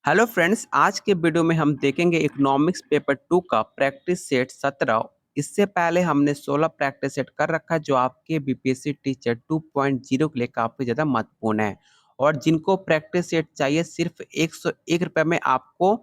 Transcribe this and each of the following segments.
Hello friends, आज के video में हम देखेंगे इकोनॉमिक्स पेपर 2 का प्रैक्टिस सेट 17। इससे पहले हमने 16 प्रैक्टिस सेट कर रखा है जो आपके बीपीएससी टीचर 2.0 के लिए काफ़ी ज़्यादा महत्वपूर्ण है। और जिनको प्रैक्टिस सेट चाहिए सिर्फ 101 रुपये में आपको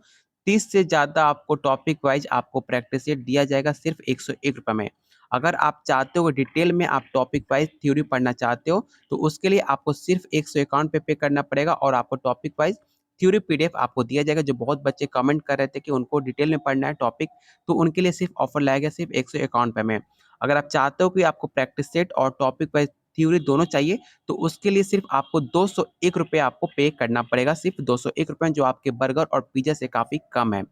30 से ज़्यादा आपको टॉपिक वाइज आपको प्रैक्टिस सेट दिया जाएगा सिर्फ 101 रुपये में। अगर आप चाहते हो डिटेल में आप टॉपिक वाइज थ्योरी पढ़ना चाहते हो तो उसके लिए आपको सिर्फ 151 पे करना पड़ेगा और आपको टॉपिक वाइज थ्योरी पीडीएफ आपको दिया जाएगा। जो बहुत बच्चे कमेंट कर रहे थे कि उनको डिटेल में पढ़ना है टॉपिक, तो उनके लिए सिर्फ ऑफर लाया गया सिर्फ 151 रुपये में। अगर आप चाहते हो कि आपको प्रैक्टिस सेट और टॉपिक वाइज थ्योरी दोनों चाहिए तो उसके लिए सिर्फ आपको 201 रुपये आपको पे करना पड़ेगा, सिर्फ 201 रुपये, जो आपके बर्गर और पिज्जा से काफ़ी कम है।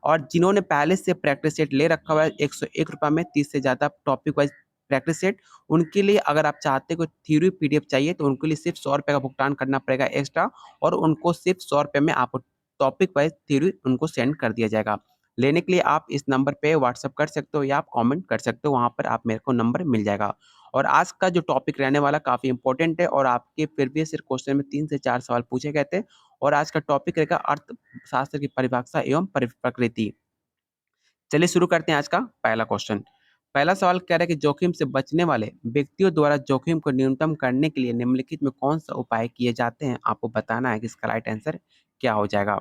और जिन्होंने पहले से प्रैक्टिस सेट ले रखा हुआ है 101 रुपये में 30 से ज़्यादा टॉपिक वाइज प्रैक्टिस सेट, उनके लिए अगर आप चाहते हो थ्योरी पीडीएफ चाहिए तो उनके लिए सिर्फ 100 रुपये का भुगतान करना पड़ेगा एक्स्ट्रा, और उनको सिर्फ 100 रुपये में आपको टॉपिक वाइज थ्योरी उनको सेंड कर दिया जाएगा। लेने के लिए आप इस नंबर पे व्हाट्सएप कर सकते हो या आप कमेंट कर सकते हो, वहाँ पर आप मेरे को नंबर मिल जाएगा। और आज का जो टॉपिक रहने वाला काफ़ी इंपॉर्टेंट है और आपके प्रीवियस ईयर क्वेश्चन में 3 से 4 सवाल पूछे गए थे। और आज का टॉपिक रहेगा अर्थशास्त्र की परिभाषा एवं प्रकृति। चलिए शुरू करते हैं आज का पहला क्वेश्चन। पहला सवाल कह रहा है कि जोखिम से बचने वाले व्यक्तियों द्वारा जोखिम को न्यूनतम करने के लिए निम्नलिखित में कौन सा उपाय किए जाते हैं। आपको बताना है कि इसका राइट आंसर क्या हो जाएगा।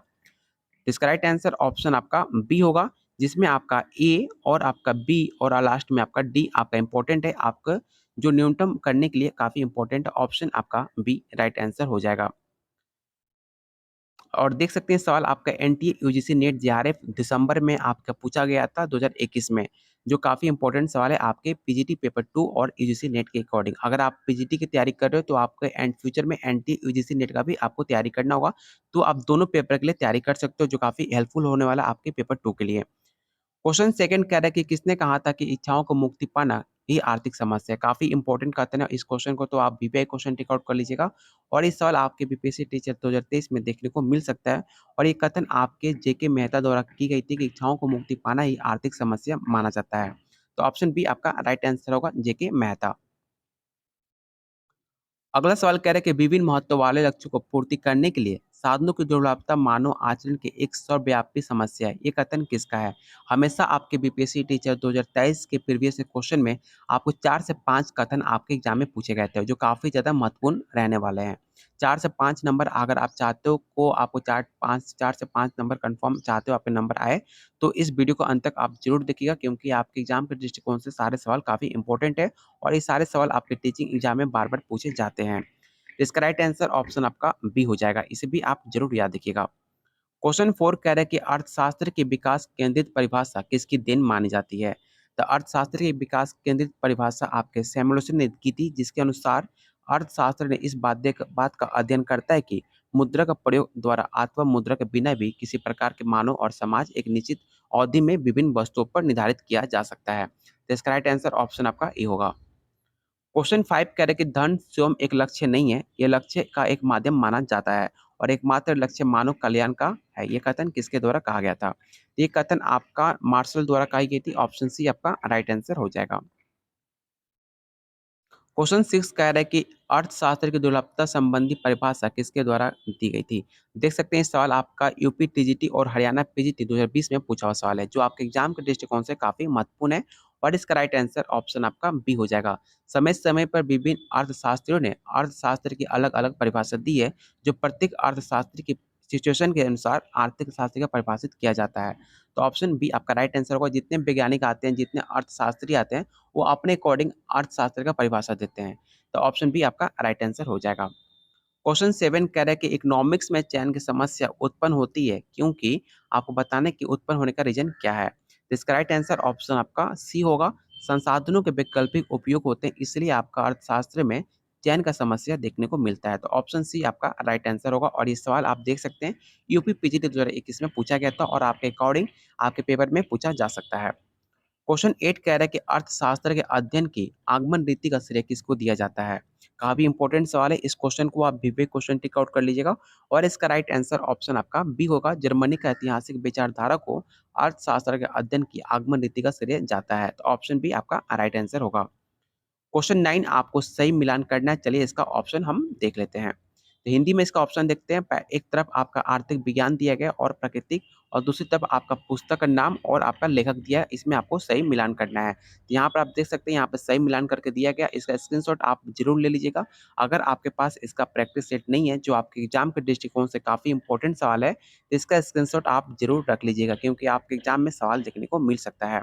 इसका राइट आंसर ऑप्शन आपका बी होगा, जिसमें आपका ए और आपका बी और लास्ट में आपका डी आपका इंपॉर्टेंट है। आपका जो न्यूनतम करने के लिए काफी इंपॉर्टेंट ऑप्शन आपका बी राइट आंसर हो जाएगा। और देख सकते हैं सवाल आपका एनटीए यूजीसी नेट जेआरएफ दिसंबर में आपका पूछा गया था 2021 में, जो काफ़ी इंपॉर्टेंट सवाल है आपके पीजीटी पेपर 2 और यूजीसी नेट के अकॉर्डिंग। अगर आप पीजीटी की तैयारी कर रहे हो तो आपके एंड फ्यूचर में एनटीए यूजीसी नेट का भी आपको तैयारी करना होगा, तो आप दोनों पेपर के लिए तैयारी कर सकते हो, जो काफ़ी हेल्पफुल होने वाला आपके पेपर 2 के लिए। क्वेश्चन सेकंड कह रहा है कि किसने कहा था कि इच्छाओं को मुक्ति पाना ही आर्थिक समस्या है। काफी इंपॉर्टेंट कहते हैं ना, इस क्वेश्चन को तो आप बीपीआई क्वेश्चन टिक आउट कर लीजिएगा। और इस सवाल आपके बीपीएससी टीचर 2023 में देखने को मिल सकता है। और ये कथन आपके जेके मेहता द्वारा की गई थी कि इच्छाओं को मुक्ति पाना ही आर्थिक समस्या माना जाता है। तो ऑप्शन बी आपका राइट आंसर होगा, जेके मेहता। अगला सवाल कह रहा है कि विभिन्न महत्व वाले लक्ष्यों को पूर्ति करने के लिए साधनों की दुर्लभता मानव आचरण की एक सर्वव्यापी समस्या है। ये कथन किसका है। हमेशा आपके बीपीएससी टीचर 2023 के प्रीवियस क्वेश्चन में आपको 4 से 5 कथन आपके एग्जाम में पूछे गए थे, जो काफी ज्यादा महत्वपूर्ण रहने वाले हैं। 4 से 5 नंबर अगर आप चाहते हो को आपको 4 से 5 नंबर कंफर्म चाहते हो आपके नंबर आए, तो इस वीडियो को अंत तक आप जरूर देखिएगा, क्योंकि आपके एग्जाम के दृष्टिकोण से सारे सवाल काफी इंपॉर्टेंट है। और ये सारे सवाल आपके टीचिंग एग्जाम में बार बार पूछे जाते हैं। तो इसका राइट आंसर ऑप्शन आपका बी हो जाएगा, इसे भी आप जरूर याद रखिएगा। क्वेश्चन 4 कह रहा है कि अर्थशास्त्र की विकास केंद्रित परिभाषा किसकी देन मानी जाती है। तो अर्थशास्त्र की विकास केंद्रित परिभाषा आपके सैमुअल्सन ने की थी, जिसके अनुसार अर्थशास्त्र ने इस बात का अध्ययन करता है कि मुद्रा का प्रयोग द्वारा अथवा मुद्रा के बिना भी किसी प्रकार के मानव और समाज एक निश्चित अवधि में विभिन्न वस्तुओं पर निर्धारित किया जा सकता है। तो इसका राइट आंसर ऑप्शन आपका ए होगा। क्वेश्चन 5 कह रहे हैं कि धन स्वयं एक लक्ष्य नहीं है, ये लक्ष्य का एक माध्यम माना जाता है और एकमात्र लक्ष्य मानव कल्याण का है। ये कथन किसके द्वारा कहा गया था। ये कथन आपका मार्शल द्वारा कही गई थी। ऑप्शन सी आपका राइट आंसर हो जाएगा। क्वेश्चन 6 कह रहा है कि अर्थशास्त्र की दुर्लभता संबंधी परिभाषा किसके द्वारा दी गई थी। देख सकते हैं इस सवाल आपका यूपी टीजीटी और हरियाणा पीजीटी 2020 में पूछा हुआ सवाल है, जो आपके एग्जाम के दृष्टिकोण से काफी महत्वपूर्ण है। और इसका राइट आंसर ऑप्शन आपका बी हो जाएगा। समय समय पर विभिन्न अर्थशास्त्रियों ने अर्थशास्त्र की अलग अलग परिभाषा दी है, जो प्रत्येक अर्थशास्त्र की सिचुएशन के अनुसार आर्थिक शास्त्र का परिभाषित किया जाता है। तो ऑप्शन बी आपका राइट आंसर होगा। जितने वैज्ञानिक आते हैं, जितने अर्थशास्त्री आते हैं, वो अपने अकॉर्डिंग अर्थशास्त्र का परिभाषा देते हैं। तो ऑप्शन बी आपका राइट आंसर हो जाएगा। क्वेश्चन 7 कह रहा है कि इकोनॉमिक्स में चयन की समस्या उत्पन्न होती है क्योंकि आपको बताने कि उत्पन्न होने का रीजन क्या है। तो इसका राइट आंसर ऑप्शन आपका सी होगा। संसाधनों के वैकल्पिक उपयोग होते हैं, इसलिए आपका अर्थशास्त्र में चयन का समस्या देखने को मिलता है। तो ऑप्शन सी आपका राइट आंसर होगा। और ये सवाल आप देख सकते हैं यूपी पीजीटी 2021 में पूछा गया था और आपके अकॉर्डिंग आपके पेपर में पूछा जा सकता है। क्वेश्चन 8 कह रहा है कि अर्थशास्त्र के अध्ययन की आगमन रीति का श्रेय किसको दिया जाता है। काफी इंपॉर्टेंट सवाल है, इस क्वेश्चन को आप विवेक क्वेश्चन टिक आउट कर लीजिएगा। और इसका राइट आंसर ऑप्शन आपका बी होगा। जर्मनी का ऐतिहासिक विचारधारा को अर्थशास्त्र के अध्ययन की आगमन रीति का श्रेय जाता है। तो ऑप्शन बी आपका राइट आंसर होगा। क्वेश्चन 9 आपको सही मिलान करना है। चलिए इसका ऑप्शन हम देख लेते हैं। तो हिंदी में इसका ऑप्शन देखते हैं। एक तरफ आपका आर्थिक विज्ञान दिया गया और प्राकृतिक, और दूसरी तरफ आपका पुस्तक का नाम और आपका लेखक दिया है, इसमें आपको सही मिलान करना है। तो यहाँ पर आप देख सकते हैं, यहाँ पे सही मिलान करके दिया गया, इसका स्क्रीनशॉट आप ज़रूर ले लीजिएगा। अगर आपके पास इसका प्रैक्टिस सेट नहीं है, जो आपके एग्ज़ाम के दृष्टिकोण से काफ़ी इंपॉर्टेंट सवाल है, तो इसका स्क्रीनशॉट आप ज़रूर रख लीजिएगा, क्योंकि आपके एग्ज़ाम में सवाल देखने को मिल सकता है।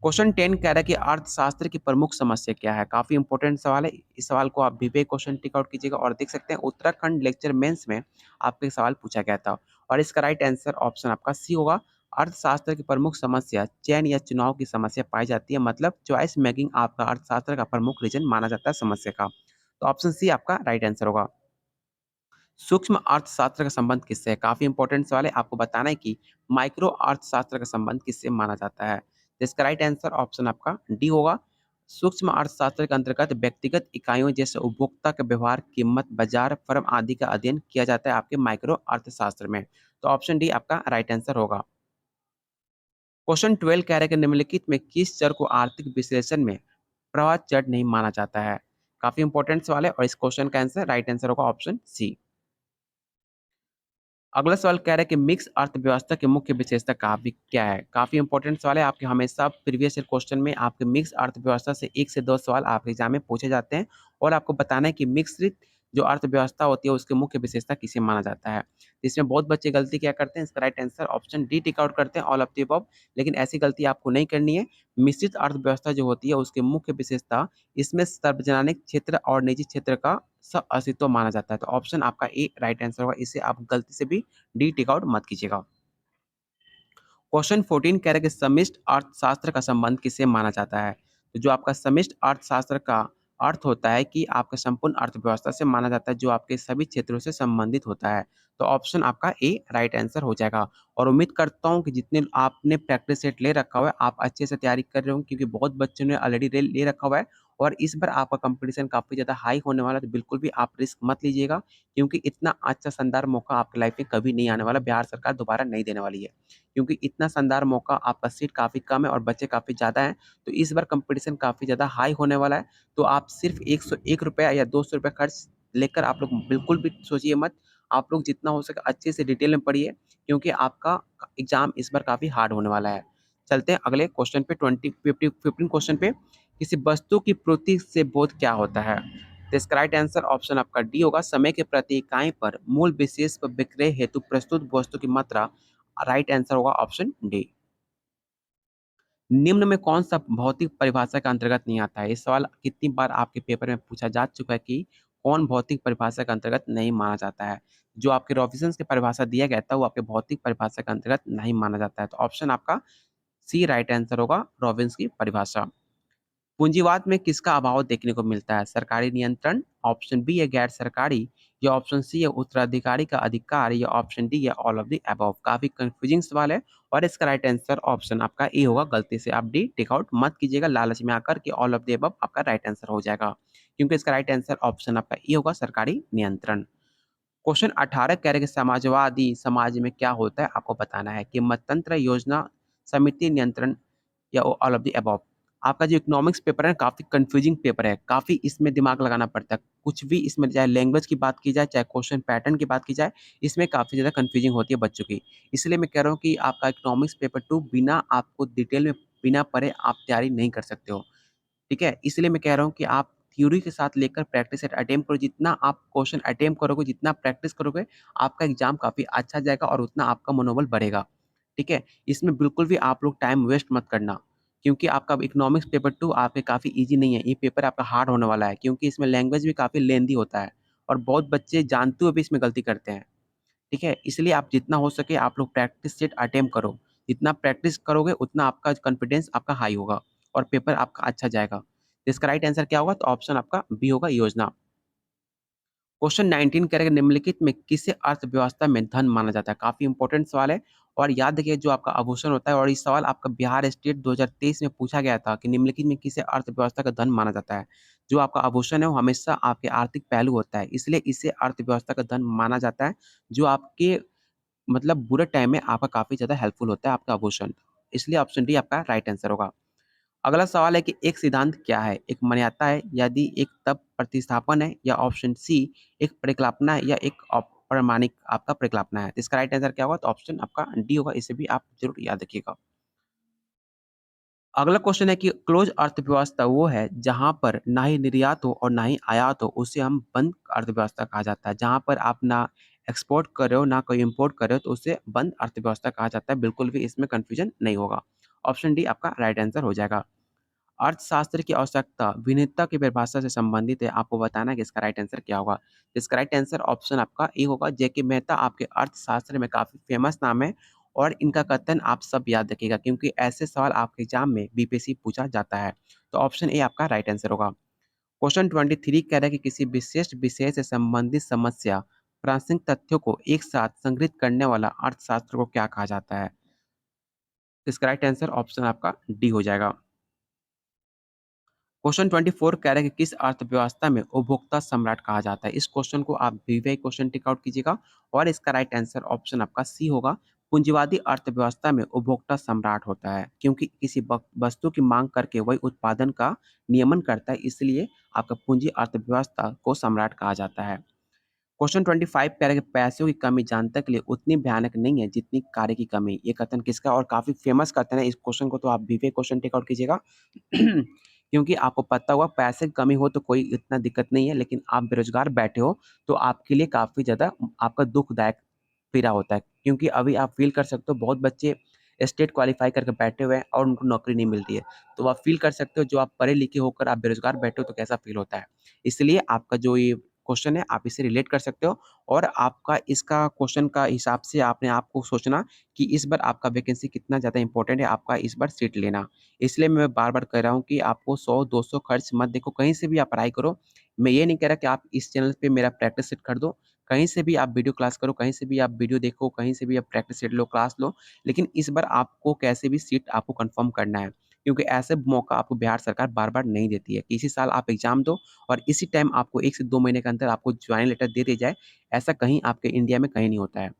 क्वेश्चन 10 कह रहा है कि अर्थशास्त्र की प्रमुख समस्या क्या है? काफ़ी इंपॉर्टेंट सवाल है। इस सवाल को आप विवेक क्वेश्चन टिक आउट कीजिएगा, और देख सकते हैं उत्तराखंड लेक्चर मेंस में आपसे सवाल पूछा गया था, और इसका राइट आंसर ऑप्शन आपका सी होगा। अर्थशास्त्र की प्रमुख समस्या चयन या चुनाव की समस्या पाई जाती है, मतलब चॉइस मेकिंग आपका अर्थशास्त्र का प्रमुख रीजन माना जाता है समस्या का। तो ऑप्शन सी आपका राइट आंसर होगा। सूक्ष्म अर्थशास्त्र का संबंध किससे है? काफ़ी इंपॉर्टेंट सवाल है। आपको बताना है कि माइक्रो अर्थशास्त्र का संबंध किससे माना जाता है? तो इसका राइट आंसर ऑप्शन आपका डी होगा। सूक्ष्म अर्थशास्त्र के अंतर्गत व्यक्तिगत इकाइयों जैसे उपभोक्ता के व्यवहार, कीमत, बाजार, फर्म आदि का अध्ययन किया जाता है आपके माइक्रो अर्थशास्त्र में। तो ऑप्शन डी आपका राइट आंसर होगा। क्वेश्चन 12 कह रहा है कि निम्नलिखित में किस चर को आर्थिक विश्लेषण में प्रभाव चर नहीं माना जाता है? काफ़ी इंपॉर्टेंट सवाल है, और इस क्वेश्चन का आंसर राइट आंसर होगा ऑप्शन सी। अगला सवाल कह रहा है कि मिक्स अर्थव्यवस्था की मुख्य विशेषता क्या है? काफ़ी इंपॉर्टेंट सवाल है। आपके हमेशा प्रीवियस ईयर क्वेश्चन में आपके मिक्स अर्थव्यवस्था से 1 से 2 सवाल आपके एग्जाम में पूछे जाते हैं, और आपको बताना है कि मिश्रित जो अर्थव्यवस्था होती है उसकी मुख्य विशेषता किसे माना जाता है। तो इसमें बहुत बच्चे गलती क्या करते हैं, इसका right answer option D tick out करते हैं, ऑल ऑफ द अबव। लेकिन ऐसी गलती आपको नहीं करनी है। मिश्रित अर्थव्यवस्था जो होती है उसकी मुख्य विशेषता, इसमें सार्वजनिक क्षेत्र और निजी क्षेत्र का अस्तित्व माना जाता है। तो ऑप्शन आपका ए राइट आंसर होगा। इसे आप गलती से भी डी टिक आउट मत कीजिएगा। क्वेश्चन 14 कह रहा है कि समष्टि अर्थशास्त्र का संबंध किससे माना जाता है? तो जो आपका समष्टि अर्थशास्त्र का अर्थ होता है कि आपका संपूर्ण अर्थव्यवस्था से माना जाता है, जो आपके सभी क्षेत्रों से संबंधित होता है। तो ऑप्शन आपका ए राइट आंसर हो जाएगा। और उम्मीद करता हूँ कि जितने आपने प्रैक्टिस सेट ले रखा हुआ है, आप अच्छे से तैयारी कर रहे हो, क्योंकि बहुत बच्चों ने ऑलरेडी ले रखा हुआ है, और इस बार आपका कंपटीशन काफ़ी ज़्यादा हाई होने वाला है। तो बिल्कुल भी आप रिस्क मत लीजिएगा, क्योंकि इतना अच्छा शानदार मौका आपकी लाइफ में कभी नहीं आने वाला। बिहार सरकार दोबारा नहीं देने वाली है, क्योंकि इतना शानदार मौका, आपका सीट काफ़ी कम है और बच्चे काफ़ी ज़्यादा हैं। तो इस बार कंपटीशन काफ़ी ज़्यादा हाई होने वाला है। तो आप सिर्फ़ ₹101 या ₹200 खर्च लेकर आप लोग बिल्कुल भी सोचिए मत। आप लोग जितना हो सके अच्छे से डिटेल में पढ़िए, क्योंकि आपका एग्ज़ाम इस बार काफ़ी हार्ड होने वाला है। चलते हैं अगले क्वेश्चन पे, 15 क्वेश्चन पे। किसी वस्तु की पूर्ति से बोध क्या होता है? तो इसका राइट आंसर ऑप्शन आपका डी होगा। समय के प्रति इकाई पर मूल विशेष पर विक्रय हेतु प्रस्तुत वस्तु की मात्रा। राइट आंसर होगा ऑप्शन डी। निम्न में कौन सा भौतिक परिभाषा के अंतर्गत नहीं आता है? ये सवाल कितनी बार आपके पेपर में पूछा जा चुका है कि कौन भौतिक परिभाषा के अंतर्गत नहीं माना जाता है? जो आपके रॉबिन्सन्स की परिभाषा दिया गया था, वो आपके भौतिक परिभाषा के अंतर्गत नहीं माना जाता है। तो ऑप्शन आपका सी राइट आंसर होगा, रॉबिन्स की परिभाषा। पूंजीवाद में किसका अभाव देखने को मिलता है? सरकारी नियंत्रण, ऑप्शन बी है गैर सरकारी, या ऑप्शन सी है उत्तराधिकारी का अधिकार, या ऑप्शन डी है ऑल ऑफ द अबव। काफी कंफ्यूजिंग सवाल है, और इसका राइट आंसर ऑप्शन आपका ए होगा। गलती से आप डी टिक आउट मत कीजिएगा लालच में आकर कि ऑल ऑफ द अबव आपका राइट आंसर हो जाएगा, क्योंकि इसका राइट आंसर ऑप्शन आपका ए होगा, सरकारी नियंत्रण। क्वेश्चन 18 कह रहे हैं कि समाजवादी समाज में क्या होता है, आपको बताना है कि मतंत्र, योजना, समिति, नियंत्रण, या ऑल ऑफ द अबव। आपका जो इकोनॉमिक्स पेपर है काफ़ी कंफ्यूजिंग पेपर है, काफ़ी इसमें दिमाग लगाना पड़ता है। कुछ भी इसमें, चाहे लैंग्वेज की बात की जाए, चाहे क्वेश्चन पैटर्न की बात की जाए, इसमें काफ़ी ज़्यादा कंफ्यूजिंग होती है बच्चों की। इसलिए मैं कह रहा हूँ कि आपका इकोनॉमिक्स पेपर 2 बिना आपको डिटेल में बिना पढ़े आप तैयारी नहीं कर सकते हो। ठीक है? इसलिए मैं कह रहा हूँ कि आप थ्योरी के साथ लेकर प्रैक्टिस सेट अटेम्प्ट करो। जितना आप क्वेश्चन अटेम्प्ट करोगे, जितना प्रैक्टिस करोगे, आपका एग्ज़ाम काफ़ी अच्छा जाएगा, और उतना आपका मनोबल बढ़ेगा। ठीक है? इसमें बिल्कुल भी आप लोग टाइम वेस्ट मत करना, क्योंकि आपका इकोनॉमिक्स पेपर 2 आपके काफ़ी ईज़ी नहीं है। ये पेपर आपका हार्ड होने वाला है, क्योंकि इसमें लैंग्वेज भी काफ़ी लेंदी होता है, और बहुत बच्चे जानते हुए भी इसमें गलती करते हैं। ठीक है? इसलिए आप जितना हो सके आप लोग प्रैक्टिस सेट अटेम्प्ट करो। जितना प्रैक्टिस करोगे उतना आपका कॉन्फिडेंस आपका हाई होगा, और पेपर आपका अच्छा जाएगा। तो इसका राइट आंसर क्या होगा? तो ऑप्शन आपका बी होगा, योजना। क्वेश्चन 19 कह रहा है कि निम्नलिखित में किसे अर्थव्यवस्था में धन माना जाता है? काफ़ी इंपॉर्टेंट सवाल है, और याद रखिए जो आपका आभूषण होता है, और ये सवाल आपका बिहार स्टेट 2023 में पूछा गया था कि निम्नलिखित में किसे अर्थव्यवस्था का धन माना जाता है? जो आपका आभूषण है वो हमेशा आपके आर्थिक पहलू होता है, इसलिए इसे अर्थव्यवस्था का धन माना जाता है, जो आपके मतलब बुरे टाइम में आपका काफ़ी ज़्यादा हेल्पफुल होता है आपका आभूषण। इसलिए ऑप्शन डी आपका राइट आंसर होगा। अगला सवाल है कि एक सिद्धांत क्या है? एक मान्यता है, यदि एक तब प्रतिस्थापन है या ऑप्शन सी एक परिकल्पना है या एक अप्रमाणिक आपका परिकल्पना है। तो इसका राइट आंसर क्या होगा? तो ऑप्शन आपका डी होगा, इसे भी आप ज़रूर याद रखिएगा। अगला क्वेश्चन है कि क्लोज़ अर्थव्यवस्था वो है जहाँ पर ना ही निर्यात हो और ना ही आयात हो, उसे हम बंद अर्थव्यवस्था कहा जाता है। जहाँ पर आप ना एक्सपोर्ट कर रहे हो, ना कोई इम्पोर्ट कर रहे हो, तो उसे बंद अर्थव्यवस्था कहा जाता है। बिल्कुल भी इसमें कन्फ्यूजन नहीं होगा। ऑप्शन डी आपका राइट आंसर हो जाएगा। अर्थशास्त्र की आवश्यकता विविधता की परिभाषा से संबंधित है, आपको बताना है कि इसका राइट आंसर क्या होगा। इसका राइट आंसर ऑप्शन आपका ए होगा। जेके मेहता आपके अर्थशास्त्र में काफ़ी फेमस नाम है और इनका कथन आप सब याद रखिएगा क्योंकि ऐसे सवाल आपके एग्जाम में बीपीएससी पूछा जाता है। तो ऑप्शन ए आपका राइट आंसर होगा। क्वेश्चन 23 कह रहा है कि किसी विशेष विषय से संबंधित समस्या प्रासंगिक तथ्यों को एक साथ संग्रहित करने वाला अर्थशास्त्र को क्या कहा जाता है? इसका राइट आंसर ऑप्शन आपका डी हो जाएगा। क्वेश्चन 24 कह रहा है कि किस अर्थव्यवस्था में उपभोक्ता सम्राट कहा जाता है? इस क्वेश्चन को आप वीवीआई क्वेश्चन टिक आउट कीजिएगा और इसका राइट आंसर ऑप्शन आपका सी होगा। पूंजीवादी अर्थव्यवस्था में उपभोक्ता सम्राट होता है क्योंकि किसी वस्तु की मांग करके वही उत्पादन का नियमन करता है, इसलिए आपका पूंजी अर्थव्यवस्था को सम्राट कहा जाता है। क्वेश्चन 25 कह रहा है कि पैसों की कमी जनता के लिए उतनी भयानक नहीं है जितनी कार्य की कमी। ये कथन किसका और काफी फेमस कथन है। इस क्वेश्चन को तो आप वीवीआई क्वेश्चन टेक आउट कीजिएगा क्योंकि आपको पता होगा पैसे की कमी हो तो कोई इतना दिक्कत नहीं है, लेकिन आप बेरोजगार बैठे हो तो आपके लिए काफी ज्यादा आपका दुखदायक पीड़ा होता है क्योंकि अभी आप फील कर सकते हो बहुत बच्चे स्टेट क्वालिफाई करके बैठे हुए हैं और उनको नौकरी नहीं मिलती है। तो आप फील कर सकते हो जो आप पढ़े लिखे होकर आप बेरोजगार बैठे हो तो कैसा फील होता है। इसलिए आपका जो ये क्वेश्चन है आप इसे रिलेट कर सकते हो और आपका इसका क्वेश्चन का हिसाब से आपने आपको सोचना कि इस बार आपका वैकेंसी कितना ज़्यादा इंपॉर्टेंट है, आपका इस बार सीट लेना। इसलिए मैं बार-बार कह रहा हूँ कि आपको 100-200 खर्च मत देखो, कहीं से भी आप पढ़ाई करो। मैं ये नहीं कह रहा कि आप इस चैनल पे मेरा प्रैक्टिस सेट कर दो, कहीं से भी आप वीडियो क्लास करो, कहीं से भी आप वीडियो देखो, कहीं से भी आप प्रैक्टिस सेट लो, क्लास लो, लेकिन इस बार आपको कैसे भी सीट आपको कन्फर्म करना है। क्योंकि ऐसे मौका आपको बिहार सरकार बार-बार नहीं देती है कि इसी साल आप एग्ज़ाम दो और इसी टाइम आपको 1 से 2 महीने के अंदर आपको ज्वाइनिंग लेटर दे दी जाए, ऐसा कहीं आपके इंडिया में कहीं नहीं होता है।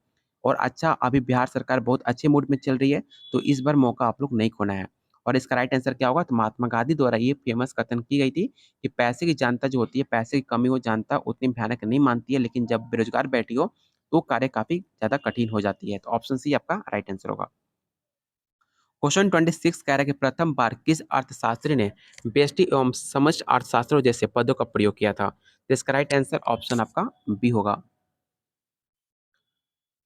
और अच्छा अभी बिहार सरकार बहुत अच्छे मूड में चल रही है, तो इस बार मौका आप लोग नहीं खोना है। और इसका राइट आंसर क्या होगा? तो महात्मा गांधी द्वारा ये फेमस कथन की गई थी कि पैसे की जनता जो होती है, पैसे की कमी वो जनता उतनी भयानक नहीं मानती है, लेकिन जब बेरोज़गार बैठी हो, तो कार्य काफ़ी ज़्यादा कठिन हो जाती है। तो ऑप्शन सी आपका राइट आंसर होगा। क्वेश्चन 26 कह रहा है कि प्रथम बार किस अर्थशास्त्री ने व्यष्टि एवं समष्टि अर्थशास्त्रों जैसे पदों का प्रयोग किया था? तो इसका राइट आंसर ऑप्शन आपका बी होगा।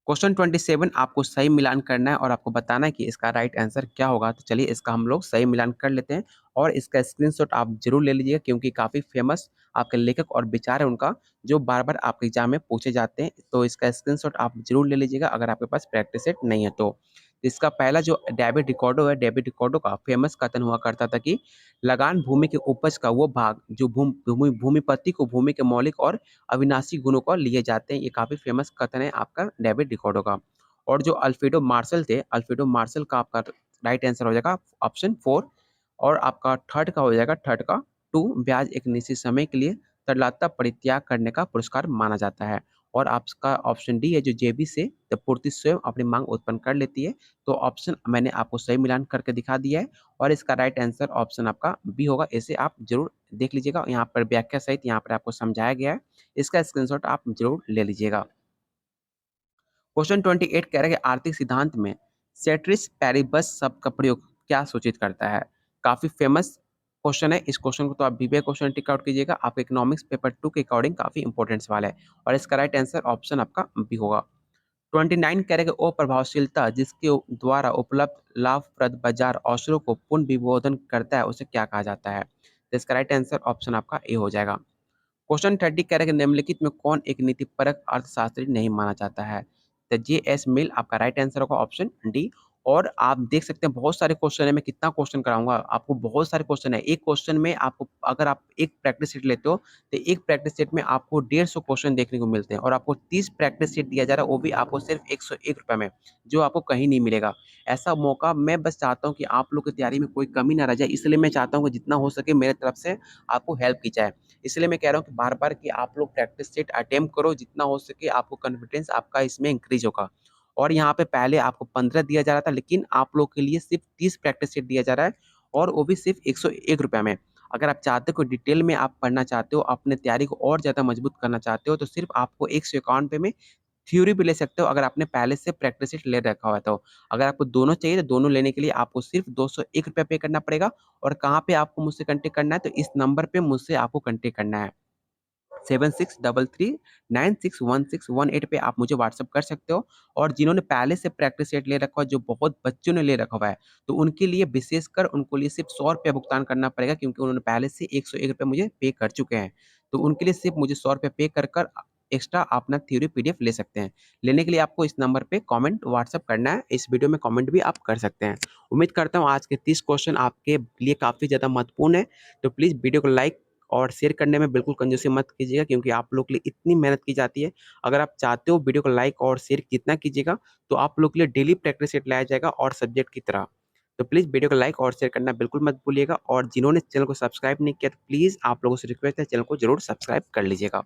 क्वेश्चन 27 आपको सही मिलान करना है और आपको बताना है कि इसका राइट आंसर क्या होगा। तो चलिए इसका हम लोग सही मिलान कर लेते हैं और इसका स्क्रीनशॉट आप ज़रूर ले लीजिएगा क्योंकि काफ़ी फेमस आपके लेखक और विचार है उनका, जो बार-बार आपके एग्ज़ाम में पूछे जाते हैं। तो इसका स्क्रीनशॉट आप ज़रूर ले लीजिएगा अगर आपके पास प्रैक्टिस सेट नहीं है तो। इसका पहला जो डेविड रिकार्डो है, डेविड रिकार्डो का फेमस कथन हुआ करता था कि लगान भूमि के उपज का वो भाग जो भूमिपति को भूमि के मौलिक और अविनाशी गुणों को लिए जाते हैं। ये काफ़ी फेमस कथन है आपका डेविड रिकार्डो का। और जो अल्फ्रेडो मार्शल थे, अल्फ्रेडो मार्शल का आपका राइट आंसर हो जाएगा ऑप्शन 4 और आपका थर्ड का हो जाएगा थर्ड का 2 ब्याज एक निश्चित समय के लिए तरलता परित्याग करने का पुरस्कार माना जाता है। और आपका ऑप्शन डी है जो जेबी से जब पूर्ति स्वयं अपनी मांग उत्पन्न कर लेती है। तो ऑप्शन मैंने आपको सही मिलान करके दिखा दिया है और इसका राइट आंसर ऑप्शन आपका बी होगा। इसे आप ज़रूर देख लीजिएगा, यहाँ पर व्याख्या सहित यहाँ पर आपको समझाया गया है। इसका स्क्रीनशॉट आप ज़रूर ले लीजिएगा। क्वेश्चन 28 कह रहा है कि आर्थिक सिद्धांत में सेट्रिस पैरिबस शब्द का प्रयोग क्या सूचित करता है? काफ़ी फेमस क्वेश्चन है। इस क्वेश्चन को तो आप वीवीआई क्वेश्चन टिक आउट कीजिएगा। आपके इकोनॉमिक्स पेपर 2 के अकॉर्डिंग काफ़ी इंपॉर्टेंट सवाल है और इसका राइट आंसर ऑप्शन आपका बी होगा। 29 कह रहे हैं कि अप्रभावशीलता जिसके द्वारा उपलब्ध लाभप्रद बाजार अवसरों को पुनः विभोधन करता है, उसे क्या कहा जाता है? तो इसका राइट आंसर ऑप्शन आपका ए हो जाएगा। क्वेश्चन 30 कह रहा है कि निम्नलिखित में कौन एक नीतिपरक अर्थशास्त्री नहीं माना जाता है? तो जेएस मिल आपका राइट आंसर होगा ऑप्शन डी। और आप देख सकते हैं बहुत सारे क्वेश्चन है, मैं कितना क्वेश्चन कराऊंगा आपको, बहुत सारे क्वेश्चन है। एक क्वेश्चन में आपको अगर आप एक प्रैक्टिस सेट लेते हो तो एक प्रैक्टिस सेट में आपको 150 क्वेश्चन देखने को मिलते हैं और आपको 30 प्रैक्टिस सेट दिया जा रहा है, वो भी आपको सिर्फ 101 रुपये में, जो आपको कहीं नहीं मिलेगा। ऐसा मौका मैं बस चाहता हूँ कि आप लोग की तैयारी में कोई कमी ना रह जाए, इसलिए मैं चाहता हूँ कि जितना हो सके मेरे तरफ से आपको हेल्प की जाए। इसलिए मैं कह रहा हूँ कि बार-बार कि आप लोग प्रैक्टिस सेट अटेम्प्ट करो, जितना हो सके आपको कॉन्फिडेंस आपका इसमें इंक्रीज़ होगा। और यहाँ पे पहले आपको 15 दिया जा रहा था, लेकिन आप लोग के लिए सिर्फ़ 30 प्रैक्टिस सेट दिया जा रहा है और वो भी सिर्फ ₹101 में। अगर आप चाहते हो कोई डिटेल में आप पढ़ना चाहते हो, अपने तैयारी को और ज़्यादा मजबूत करना चाहते हो, तो सिर्फ आपको ₹191 में थ्योरी भी ले सकते हो, अगर आपने पहले से प्रैक्टिस सेट ले रखा हुआ है तो। अगर आपको दोनों चाहिए तो दोनों लेने के लिए आपको सिर्फ ₹201 पे करना पड़ेगा। और कहाँ पे आपको मुझसे कॉन्टैक्ट करना है, तो इस नंबर पे मुझसे आपको कॉन्टैक्ट करना है। 7633961618 पे आप मुझे व्हाट्सएप कर सकते हो। और जिन्होंने पहले से प्रैक्टिस सेट ले रखा है, जो बहुत बच्चों ने ले रखा हुआ है, तो उनके लिए विशेषकर उनको लिए सिर्फ ₹100 भुगतान करना पड़ेगा, क्योंकि उन्होंने पहले से ₹101 मुझे पे कर चुके हैं। तो उनके लिए सिर्फ मुझे ₹100 पे कर एक्स्ट्रा अपना थ्योरी पीडीएफ ले सकते हैं। लेने के लिए आपको इस नंबर पे कमेंट व्हाट्सएप करना है। इस वीडियो में कमेंट भी आप कर सकते हैं। उम्मीद करता हूँ आज के 30 क्वेश्चन आपके लिए काफ़ी ज़्यादा महत्वपूर्ण है। तो प्लीज़ वीडियो को लाइक और शेयर करने में बिल्कुल कंजूसी मत कीजिएगा, क्योंकि आप लोग के लिए इतनी मेहनत की जाती है। अगर आप चाहते हो वीडियो को लाइक और शेयर जितना कीजिएगा, तो आप लोग के लिए डेली प्रैक्टिस सेट लाया जाएगा और सब्जेक्ट की तरह। तो प्लीज़ वीडियो को लाइक और शेयर करना बिल्कुल मत भूलिएगा। और जिन्होंने चैनल को सब्सक्राइब नहीं किया, तो प्लीज़ आप लोगों से रिक्वेस्ट है, चैनल को ज़रूर सब्सक्राइब कर लीजिएगा।